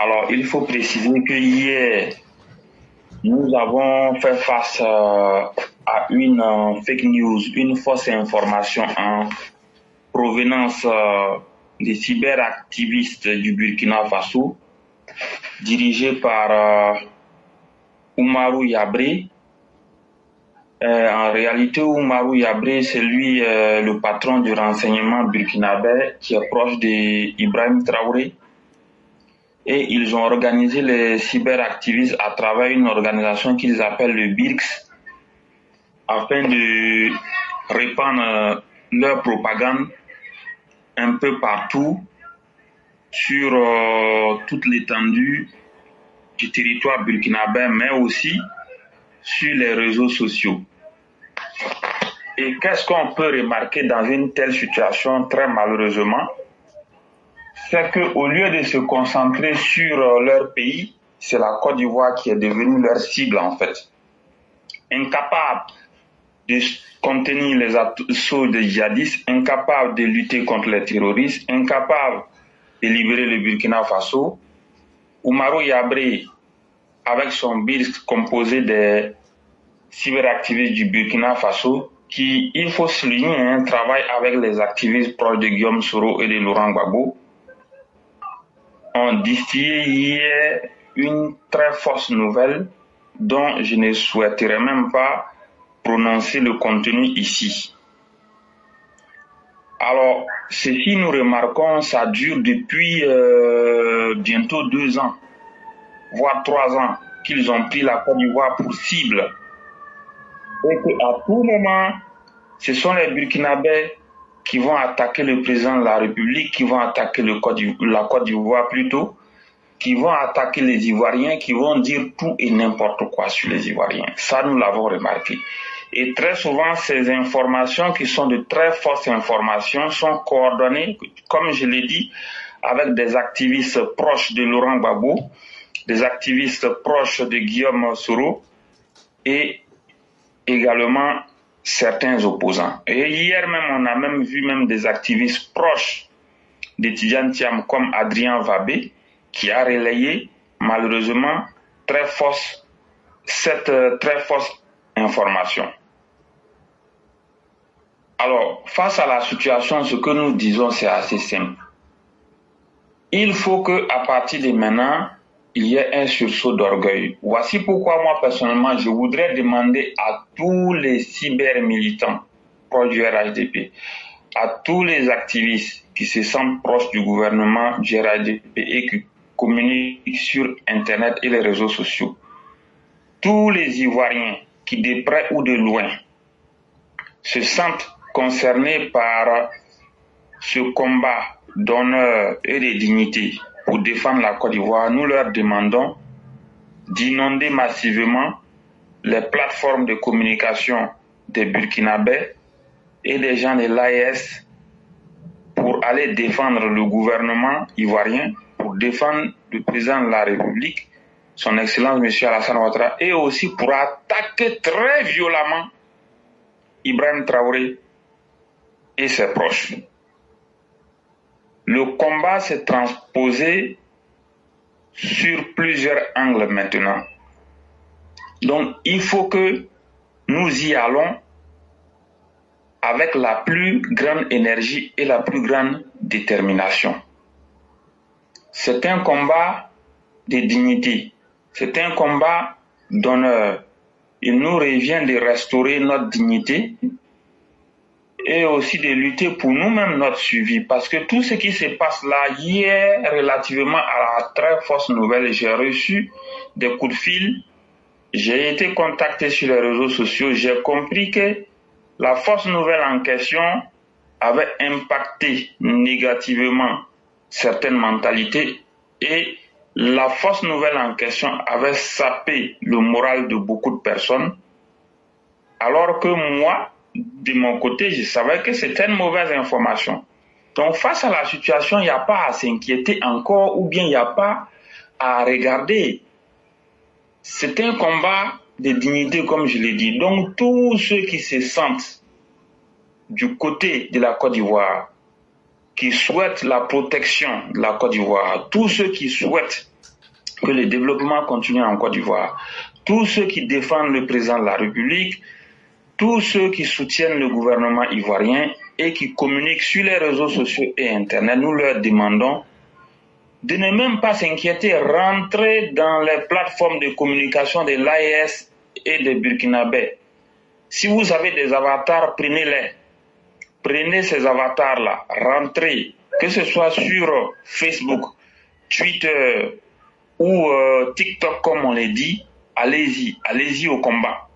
Alors, il faut préciser que hier, nous avons fait face à une fake news, une fausse information en provenance des cyberactivistes du Burkina Faso, dirigés par Oumarou Yabré. En réalité, Oumarou Yabré, c'est lui le patron du renseignement burkinabé qui est proche d'Ibrahim Traoré. Et ils ont organisé les cyberactivistes à travers une organisation qu'ils appellent le BIRX afin de répandre leur propagande un peu partout sur toute l'étendue du territoire burkinabé, mais aussi sur les réseaux sociaux. Et qu'est-ce qu'on peut remarquer dans une telle situation, très malheureusement, c'est qu'au lieu de se concentrer sur leur pays, c'est la Côte d'Ivoire qui est devenue leur cible en fait. Incapable de contenir les assauts des djihadistes, incapable de lutter contre les terroristes, incapable de libérer le Burkina Faso, Oumarou Yabré, avec son BIRS composé des cyberactivistes du Burkina Faso, qui, il faut souligner, travaille avec les activistes proches de Guillaume Soro et de Laurent Gbagbo, ont distillé hier une très fausse nouvelle dont je ne souhaiterais même pas prononcer le contenu ici. Alors, ceci nous remarquons, ça dure depuis bientôt 2 ans, voire 3 ans, qu'ils ont pris la Côte d'Ivoire pour cible. Et qu'à tout moment, ce sont les Burkinabés qui vont attaquer le président de la République, qui vont attaquer la Côte d'Ivoire plutôt, qui vont attaquer les Ivoiriens, qui vont dire tout et n'importe quoi sur les Ivoiriens. Ça, nous l'avons remarqué. Et très souvent, ces informations qui sont de très fausses informations sont coordonnées, comme je l'ai dit, avec des activistes proches de Laurent Gbagbo, des activistes proches de Guillaume Soro et également certains opposants. Et hier même, on a même vu des activistes proches de Tidjane Thiam comme Adrien Vabé, qui a relayé malheureusement cette très fausse information. Alors, face à la situation, ce que nous disons, c'est assez simple. Il faut qu'à partir de maintenant, il y ait un sursaut d'orgueil. Voici pourquoi moi, personnellement, je voudrais demander à tous les cyber-militants proches du RHDP, à tous les activistes qui se sentent proches du gouvernement du RHDP et qui communiquent sur Internet et les réseaux sociaux, tous les Ivoiriens qui, de près ou de loin, se sentent concernés par ce combat d'honneur et de dignité pour défendre la Côte d'Ivoire, nous leur demandons d'inonder massivement les plateformes de communication des Burkinabés et des gens de l'AES pour aller défendre le gouvernement ivoirien, pour défendre le président de la République, son Excellence M. Alassane Ouattara, et aussi pour attaquer très violemment Ibrahim Traoré et ses proches. Le combat s'est transposé sur plusieurs angles maintenant. Donc, il faut que nous y allons avec la plus grande énergie et la plus grande détermination. C'est un combat de dignité, c'est un combat d'honneur. Il nous revient de restaurer notre dignité et aussi de lutter pour nous-mêmes notre suivi. Parce que tout ce qui se passe là, hier, relativement à la très fausse nouvelle, j'ai reçu des coups de fil, j'ai été contacté sur les réseaux sociaux, j'ai compris que la fausse nouvelle en question avait impacté négativement certaines mentalités et la fausse nouvelle en question avait sapé le moral de beaucoup de personnes, alors que moi, de mon côté, je savais que c'était une mauvaise information. Donc, face à la situation, il n'y a pas à s'inquiéter encore ou bien il n'y a pas à regarder. C'est un combat de dignité, comme je l'ai dit. Donc, tous ceux qui se sentent du côté de la Côte d'Ivoire, qui souhaitent la protection de la Côte d'Ivoire, tous ceux qui souhaitent que le développement continue en Côte d'Ivoire. Tous ceux qui défendent le président de la République, tous ceux qui soutiennent le gouvernement ivoirien et qui communiquent sur les réseaux sociaux et Internet, nous leur demandons de ne même pas s'inquiéter, rentrer dans les plateformes de communication de l'AES et de Burkinabé. Si vous avez des avatars, prenez-les. Prenez ces avatars-là, rentrez, que ce soit sur Facebook, Twitter ou TikTok comme on l'a dit, allez-y au combat.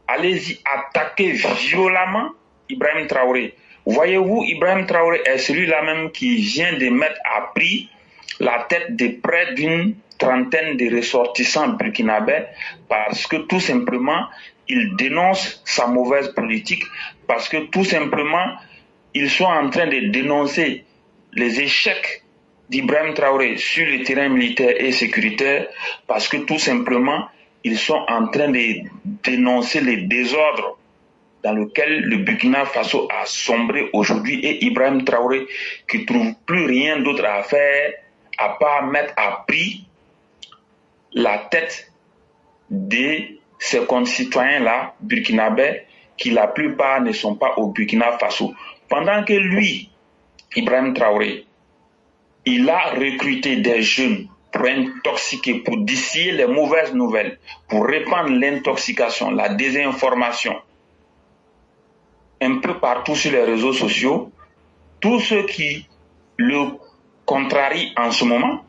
Allez-y attaquer violemment Ibrahim Traoré. Voyez-vous, Ibrahim Traoré est celui-là même qui vient de mettre à prix la tête de près d'une trentaine de ressortissants burkinabés parce que tout simplement, il dénonce sa mauvaise politique, parce que tout simplement, ils sont en train de dénoncer les échecs d'Ibrahim Traoré sur le terrain militaire et sécuritaire, parce que tout simplement, ils sont en train de dénoncer les désordres dans lesquels le Burkina Faso a sombré aujourd'hui et Ibrahim Traoré qui ne trouve plus rien d'autre à faire à part mettre à prix la tête de ces concitoyens-là, burkinabés, qui la plupart ne sont pas au Burkina Faso. Pendant que lui, Ibrahim Traoré, il a recruté des jeunes pour intoxiquer, pour distiller les mauvaises nouvelles, pour répandre l'intoxication, la désinformation, un peu partout sur les réseaux sociaux. Tous ceux qui le contrarient en ce moment,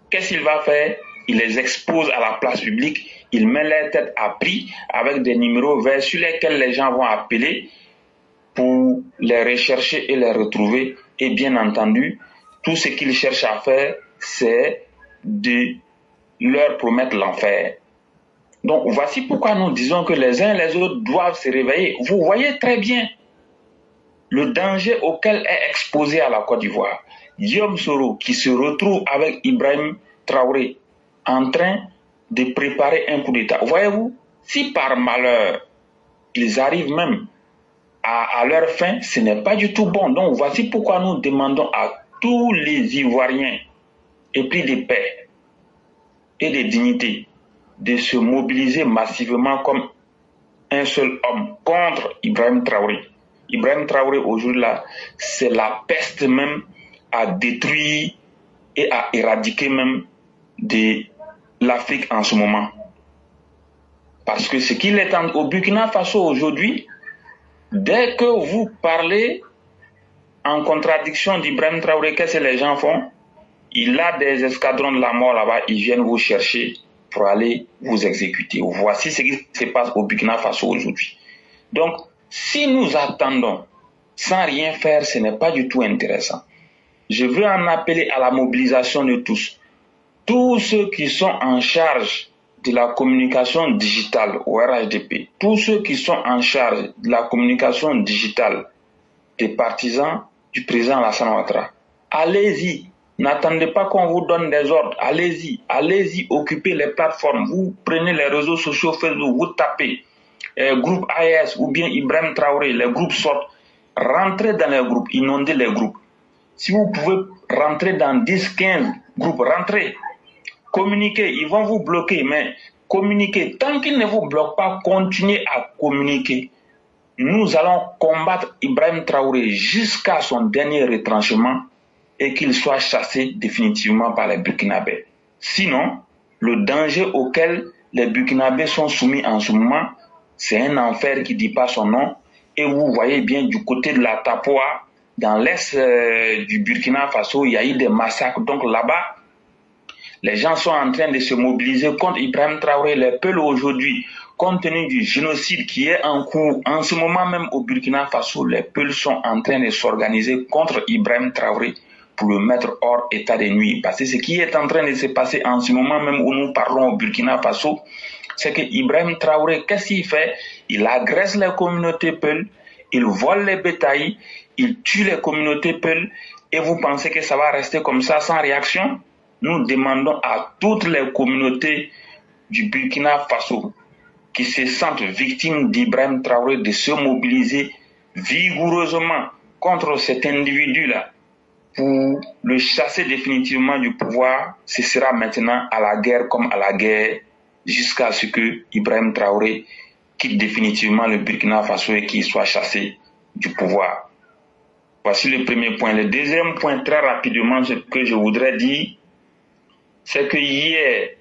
qu'est-ce qu'il va faire? Il les expose à la place publique, il met les têtes à prix avec des numéros verts sur lesquels les gens vont appeler pour les rechercher et les retrouver. Et bien entendu, tout ce qu'il cherche à faire, c'est de leur promettre l'enfer. Donc voici pourquoi nous disons que les uns et les autres doivent se réveiller. Vous voyez très bien le danger auquel est exposé à la Côte d'Ivoire. Guillaume Soro qui se retrouve avec Ibrahim Traoré en train de préparer un coup d'État. Voyez-vous, si par malheur ils arrivent même à leur fin, ce n'est pas du tout bon. Donc voici pourquoi nous demandons à tous les Ivoiriens épris de paix et de dignité de se mobiliser massivement comme un seul homme contre Ibrahim Traoré. Ibrahim Traoré aujourd'hui là, c'est la peste même à détruire et à éradiquer même de l'Afrique en ce moment. Parce que ce qu'il est au Burkina Faso aujourd'hui, dès que vous parlez en contradiction d'Ibrahim Traoré, qu'est-ce que les gens font? Il a des escadrons de la mort là-bas, ils viennent vous chercher pour aller vous exécuter. Voici ce qui se passe au Burkina Faso aujourd'hui. Donc, si nous attendons sans rien faire, ce n'est pas du tout intéressant. Je veux en appeler à la mobilisation de tous. Tous ceux qui sont en charge de la communication digitale au RHDP, tous ceux qui sont en charge de la communication digitale des partisans du président Alassane Ouattara, allez-y. N'attendez pas qu'on vous donne des ordres. Allez-y, occupez les plateformes. Vous prenez les réseaux sociaux Facebook, vous tapez groupe AES ou bien Ibrahim Traoré, les groupes sortent. Rentrez dans les groupes, inondez les groupes. Si vous pouvez rentrer dans 10, 15 groupes, rentrez. Communiquez, ils vont vous bloquer, mais communiquez. Tant qu'ils ne vous bloquent pas, continuez à communiquer. Nous allons combattre Ibrahim Traoré jusqu'à son dernier retranchement et qu'il soit chassé définitivement par les Burkinabés. Sinon, le danger auquel les Burkinabés sont soumis en ce moment, c'est un enfer qui ne dit pas son nom. Et vous voyez bien du côté de la Tapoa, dans l'est du Burkina Faso, il y a eu des massacres. Donc là-bas, les gens sont en train de se mobiliser contre Ibrahim Traoré. Les Peuls aujourd'hui, compte tenu du génocide qui est en cours en ce moment même au Burkina Faso, les Peuls sont en train de s'organiser contre Ibrahim Traoré pour le mettre hors état de nuire. Parce que ce qui est en train de se passer en ce moment même où nous parlons au Burkina Faso, c'est que Ibrahim Traoré, qu'est-ce qu'il fait? Il agresse les communautés Peuls, il vole les bétails, il tue les communautés Peuls, et vous pensez que ça va rester comme ça sans réaction? Nous demandons à toutes les communautés du Burkina Faso qui se sentent victimes d'Ibrahim Traoré de se mobiliser vigoureusement contre cet individu-là pour le chasser définitivement du pouvoir, ce sera maintenant à la guerre comme à la guerre, jusqu'à ce que Ibrahim Traoré quitte définitivement le Burkina Faso et qu'il soit chassé du pouvoir. Voici le premier point. Le deuxième point, très rapidement, ce que je voudrais dire, c'est que hier,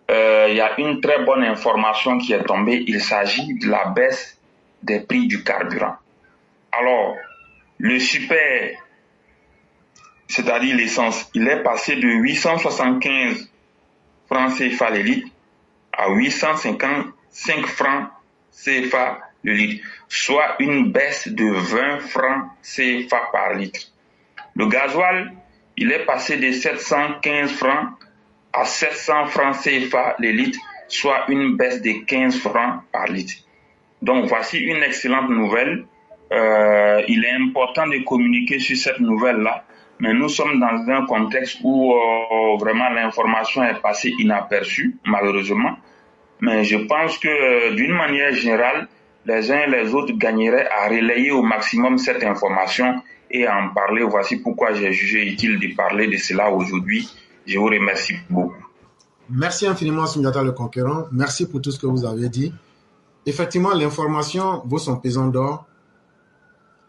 il y a une très bonne information qui est tombée. Il s'agit de la baisse des prix du carburant. Alors, le super, c'est-à-dire l'essence, il est passé de 875 francs CFA le litre à 855 francs CFA le litre, soit une baisse de 20 francs CFA par litre. Le gasoil, il est passé de 715 francs à 700 francs CFA le litre, soit une baisse de 15 francs par litre. Donc voici une excellente nouvelle. Il est important de communiquer sur cette nouvelle-là, mais nous sommes dans un contexte où vraiment l'information est passée inaperçue, malheureusement. Mais je pense que d'une manière générale, les uns et les autres gagneraient à relayer au maximum cette information et à en parler. Voici pourquoi j'ai jugé utile de parler de cela aujourd'hui. Je vous remercie beaucoup. Merci infiniment, Sundiata le Conquérant. Merci pour tout ce que vous avez dit. Effectivement, l'information vaut son pesant d'or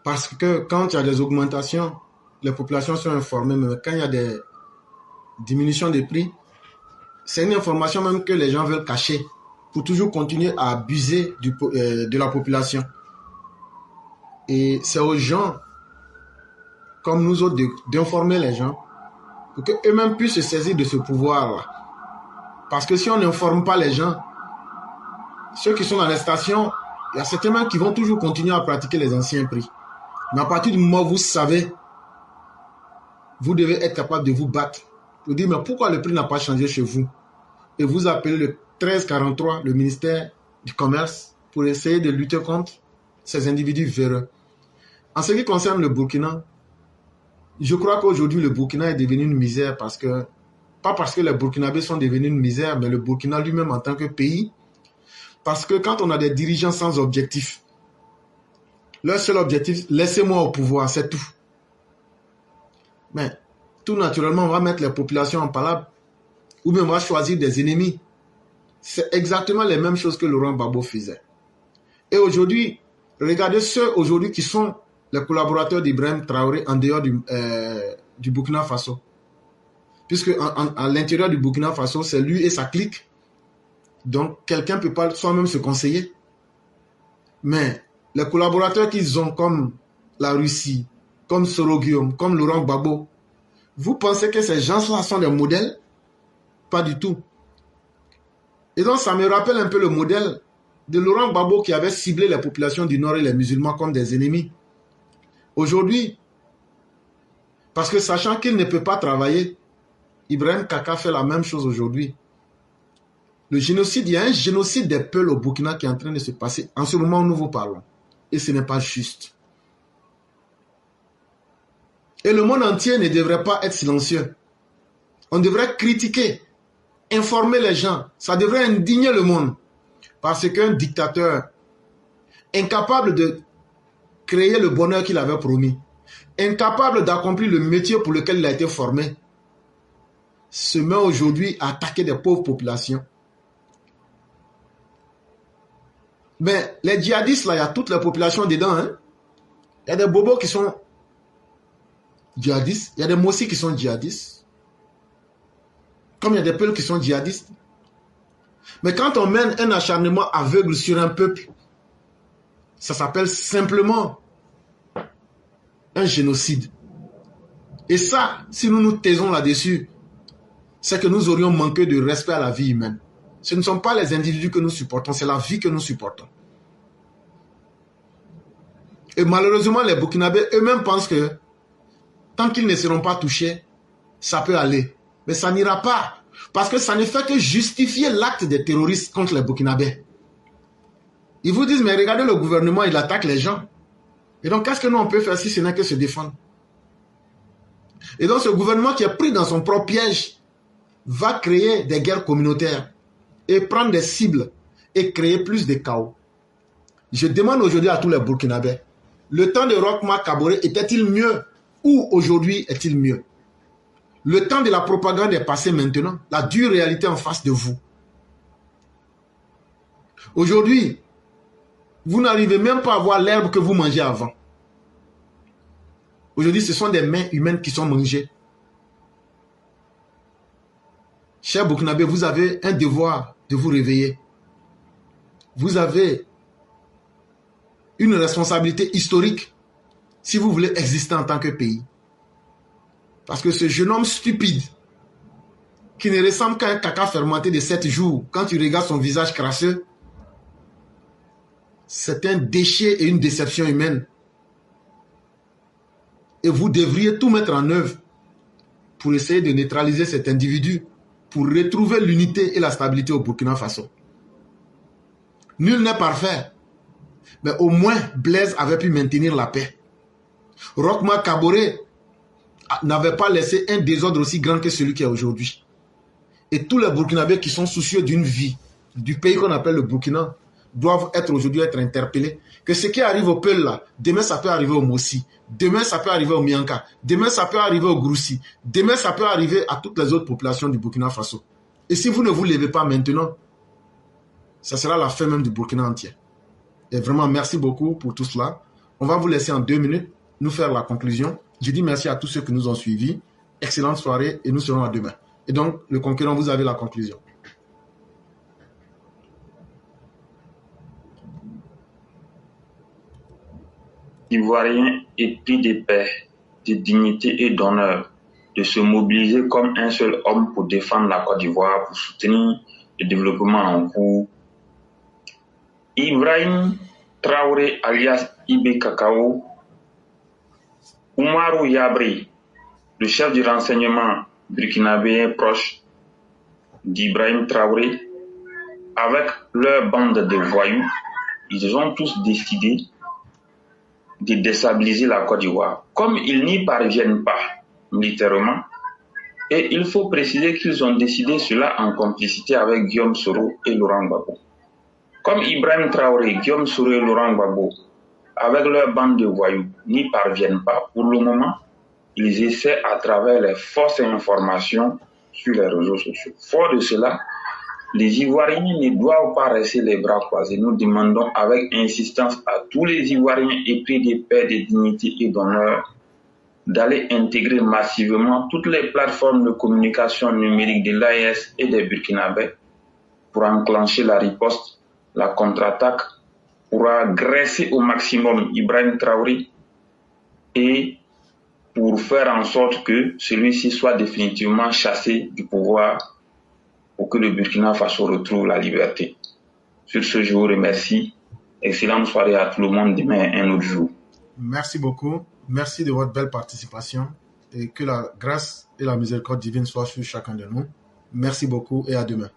parce que quand il y a des augmentations, les populations sont informées, mais quand il y a des diminutions des prix, c'est une information même que les gens veulent cacher pour toujours continuer à abuser de la population. Et c'est aux gens, comme nous autres, d'informer les gens pour qu'eux-mêmes puissent se saisir de ce pouvoir-là. Parce que si on n'informe pas les gens, ceux qui sont dans les stations, il y a certainement qui vont toujours continuer à pratiquer les anciens prix. Mais à partir du moment où vous savez, vous devez être capable de vous battre. Vous dire, mais pourquoi le prix n'a pas changé chez vous? Et vous appelez le 1343, le ministère du Commerce, pour essayer de lutter contre ces individus véreux. En ce qui concerne le Burkina, je crois qu'aujourd'hui, le Burkina est devenu une misère pas parce que les Burkinabés sont devenus une misère, mais le Burkina lui-même en tant que pays. Parce que quand on a des dirigeants sans objectif, leur seul objectif, laissez-moi au pouvoir, c'est tout. Mais tout naturellement, on va mettre les populations en palabre ou bien on va choisir des ennemis. C'est exactement les mêmes choses que Laurent Gbagbo faisait. Et aujourd'hui, regardez ceux aujourd'hui qui sont les collaborateurs d'Ibrahim Traoré en dehors du Burkina Faso. Puisque à l'intérieur du Burkina Faso, c'est lui et sa clique. Donc, quelqu'un ne peut pas soi-même se conseiller. Mais les collaborateurs qu'ils ont comme la Russie, comme Soro Guillaume, comme Laurent Gbagbo, vous pensez que ces gens-là sont des modèles? Pas du tout. Et donc, ça me rappelle un peu le modèle de Laurent Gbagbo qui avait ciblé les populations du Nord et les musulmans comme des ennemis. Aujourd'hui, parce que sachant qu'il ne peut pas travailler, Ibrahim Kaka fait la même chose aujourd'hui. Le génocide, il y a un génocide des peuples au Burkina qui est en train de se passer en ce moment où nous vous parlons. Et ce n'est pas juste. Et le monde entier ne devrait pas être silencieux. On devrait critiquer, informer les gens. Ça devrait indigner le monde. Parce qu'un dictateur incapable de créer le bonheur qu'il avait promis, incapable d'accomplir le métier pour lequel il a été formé, se met aujourd'hui à attaquer des pauvres populations. Mais les djihadistes, là, il y a toute la population dedans. Hein? Il y a des bobos qui sont djihadistes, il y a des mossis qui sont djihadistes, comme il y a des peuples qui sont djihadistes. Mais quand on mène un acharnement aveugle sur un peuple, ça s'appelle simplement un génocide. Et ça, si nous nous taisons là-dessus, c'est que nous aurions manqué de respect à la vie humaine. Ce ne sont pas les individus que nous supportons, c'est la vie que nous supportons. Et malheureusement, les Burkinabés eux-mêmes pensent que tant qu'ils ne seront pas touchés, ça peut aller. Mais ça n'ira pas. Parce que ça ne fait que justifier l'acte des terroristes contre les Burkinabés. Ils vous disent, mais regardez le gouvernement, il attaque les gens. Et donc, qu'est-ce que nous on peut faire si ce n'est que se défendre? Et donc, ce gouvernement qui est pris dans son propre piège va créer des guerres communautaires et prendre des cibles et créer plus de chaos. Je demande aujourd'hui à tous les Burkinabés, le temps de Roch Marc Kaboré était-il mieux Où aujourd'hui est-il mieux? Le temps de la propagande est passé maintenant. La dure réalité en face de vous. Aujourd'hui, vous n'arrivez même pas à voir l'herbe que vous mangez avant. Aujourd'hui, ce sont des mains humaines qui sont mangées. Chers Burkinabés, vous avez un devoir de vous réveiller. Vous avez une responsabilité historique si vous voulez exister en tant que pays. Parce que ce jeune homme stupide, qui ne ressemble qu'à un caca fermenté de 7 jours, quand tu regardes son visage crasseux, c'est un déchet et une déception humaine. Et vous devriez tout mettre en œuvre pour essayer de neutraliser cet individu, pour retrouver l'unité et la stabilité au Burkina Faso. Nul n'est parfait, mais au moins Blaise avait pu maintenir la paix. Roch-Marc Kaboré n'avait pas laissé un désordre aussi grand que celui qu'il y a aujourd'hui. Et tous les Burkinabés qui sont soucieux d'une vie, du pays qu'on appelle le Burkina, doivent aujourd'hui être interpellés. Que ce qui arrive au Peul là, demain ça peut arriver au Mossi, demain ça peut arriver au Mianka, demain ça peut arriver au Groussi, demain ça peut arriver à toutes les autres populations du Burkina Faso. Et si vous ne vous levez pas maintenant, ça sera la fin même du Burkina entier. Et vraiment, merci beaucoup pour tout cela. On va vous laisser en 2 minutes nous faire la conclusion. Je dis merci à tous ceux qui nous ont suivis. Excellente soirée et nous serons à demain. Et donc, le conquérant, vous avez la conclusion. Ivoiriens épris de paix, de dignité et d'honneur, de se mobiliser comme un seul homme pour défendre la Côte d'Ivoire, pour soutenir le développement en cours. Ibrahim Traoré alias Ibé Kakao, Oumarou Yabri, le chef du renseignement burkinabé proche d'Ibrahim Traoré, avec leur bande de voyous, ils ont tous décidé de déstabiliser la Côte d'Ivoire. Comme ils n'y parviennent pas militairement, et il faut préciser qu'ils ont décidé cela en complicité avec Guillaume Soro et Laurent Gbagbo. Comme Ibrahim Traoré, Guillaume Soro et Laurent Gbagbo, avec leur bande de voyous, n'y parviennent pas, pour le moment, ils essaient à travers les fausses informations sur les réseaux sociaux. Fort de cela, les Ivoiriens ne doivent pas rester les bras croisés. Nous demandons avec insistance à tous les Ivoiriens épris de paix, de dignité et d'honneur d'aller intégrer massivement toutes les plateformes de communication numérique de l'AES et des Burkinabés pour enclencher la riposte, la contre-attaque, pour agresser au maximum Ibrahim Traoré et pour faire en sorte que celui-ci soit définitivement chassé du pouvoir pour que le Burkina Faso retrouve la liberté. Sur ce, je vous remercie. Excellente soirée à tout le monde. Demain, un autre jour. Merci beaucoup. Merci de votre belle participation et que la grâce et la miséricorde divine soient sur chacun de nous. Merci beaucoup et à demain.